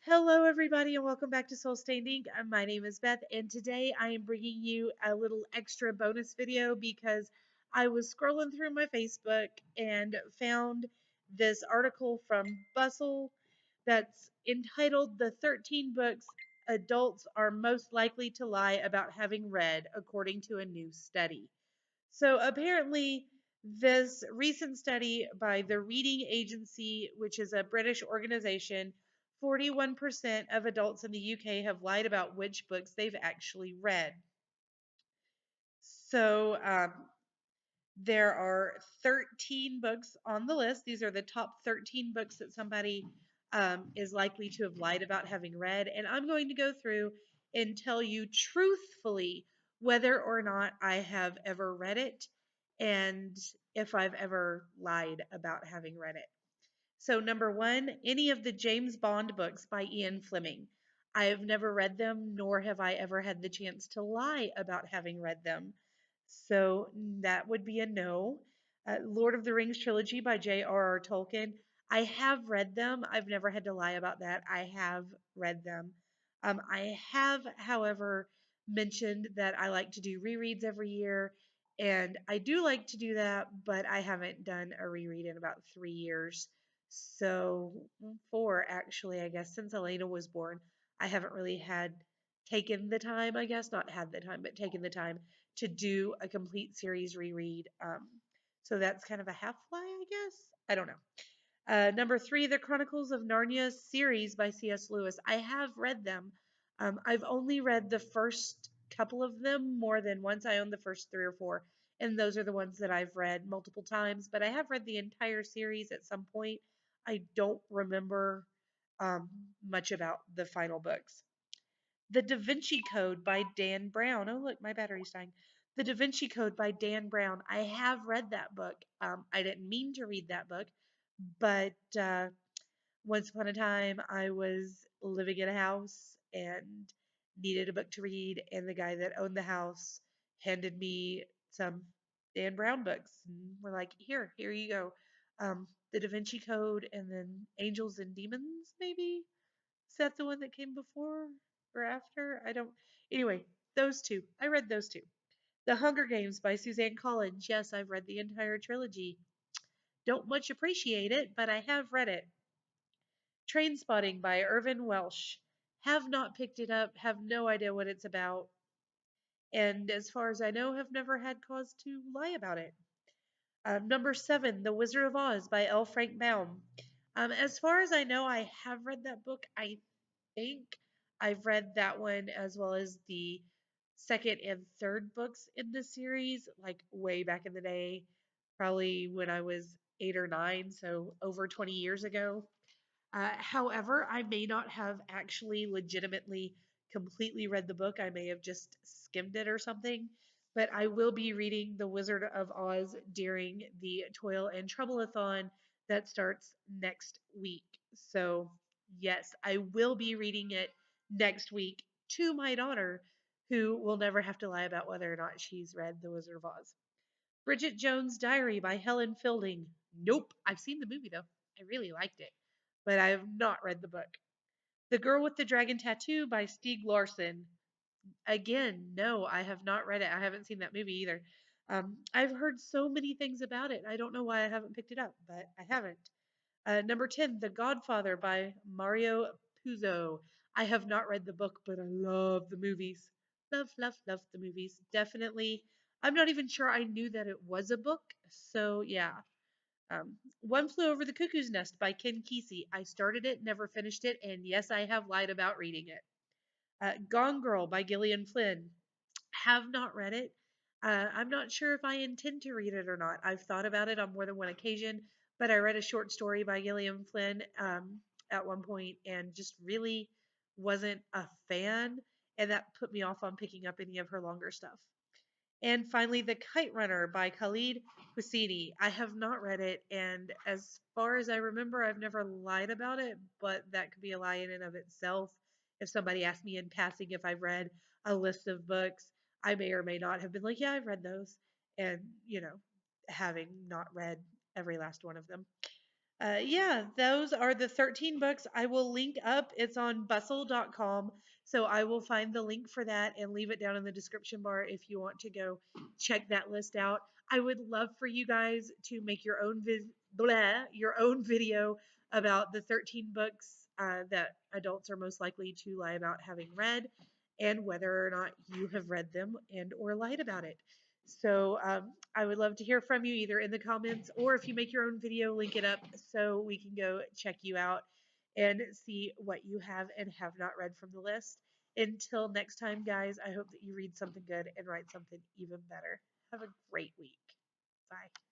Hello, everybody, and welcome back to Soul Standing. My name is Beth, and today I am bringing you a little extra bonus video because I was scrolling through my Facebook and found this article from Bustle that's entitled The 13 Books Adults Are Most Likely to Lie About Having Read, according to a new study. So apparently, this recent study by the Reading Agency, which is a British organization, 41% of adults in the UK have lied about which books they've actually read. So there are 13 books on the list. These are the top 13 books that somebody is likely to have lied about having read. And I'm going to go through and tell you truthfully whether or not I have ever read it and if I've ever lied about having read it. So, number one, any of the James Bond books by Ian Fleming. I have never read them, nor have I ever had the chance to lie about having read them. So, that would be a no. Lord of the Rings trilogy by J.R.R. Tolkien. I have read them. I've never had to lie about that. I have read them. I have, however, mentioned that I like to do rereads every year, and I do like to do that, but I haven't done a reread in about 3 years. So, four actually, I guess, since Elena was born, I haven't really had taken the time, I guess, not had the time, but taken the time to do a complete series reread. So that's kind of a half lie, I guess. I don't know. Number three, The Chronicles of Narnia series by C.S. Lewis. I have read them. I've only read the first couple of them more than once. I own the first three or four, and those are the ones that I've read multiple times. But I have read the entire series at some point. I don't remember um, much about the final books. The Da Vinci Code by Dan Brown. Oh, look, my battery's dying. The Da Vinci Code by Dan Brown. I have read that book. I didn't mean to read that book, but once upon a time I was living in a house and needed a book to read, and the guy that owned the house handed me some Dan Brown books. And we're like, here you go. The Da Vinci Code and then Angels and Demons, maybe? Is that the one that came before or after? I don't. Anyway, those two. I read those two. The Hunger Games by Suzanne Collins. Yes, I've read the entire trilogy. Don't much appreciate it, but I have read it. Trainspotting by Irvin Welsh. Have not picked it up, have no idea what it's about, and as far as I know, have never had cause to lie about it. Number seven, The Wizard of Oz by L. Frank Baum. As far as I know, I have read that book. I think I've read that one as well as the second and third books in the series, like way back in the day, probably when I was 8 or 9, so over 20 years ago. However, I may not have actually legitimately completely read the book. I may have just skimmed it or something. But I will be reading The Wizard of Oz during the Toil and Trouble-a-thon that starts next week. So, yes, I will be reading it next week to my daughter, who will never have to lie about whether or not she's read The Wizard of Oz. Bridget Jones' Diary by Helen Fielding. Nope. I've seen the movie though. I really liked it, but I have not read the book. The Girl with the Dragon Tattoo by Stieg Larsson. Again, no, I have not read it. I haven't seen that movie either. I've heard so many things about it. I don't know why I haven't picked it up, but I haven't. Number 10, The Godfather by Mario Puzo. I have not read the book, but I love the movies. Love the movies. Definitely. I'm not even sure I knew that it was a book. So, yeah. One Flew Over the Cuckoo's Nest by Ken Kesey. I started it, never finished it, and yes, I have lied about reading it. Gone Girl by Gillian Flynn. Have not read it. I'm not sure if I intend to read it or not. I've thought about it on more than one occasion, but I read a short story by Gillian Flynn at one point and just really wasn't a fan, and that put me off on picking up any of her longer stuff. And finally, The Kite Runner by Khalid Hosseini. I have not read it, and as far as I remember, I've never lied about it, but that could be a lie in and of itself. If somebody asked me in passing if I've read a list of books, I may or may not have been like, yeah, I've read those, and, having not read every last one of them. Yeah, those are the 13 books. I will link up. It's on bustle.com. So I will find the link for that and leave it down in the description bar if you want to go check that list out. I would love for you guys to make your own video about the 13 books that adults are most likely to lie about having read and whether or not you have read them and or lied about it. So I would love to hear from you either in the comments or if you make your own video, link it up so we can go check you out and see what you have and have not read from the list. Until next time, guys, I hope that you read something good and write something even better. Have a great week. Bye.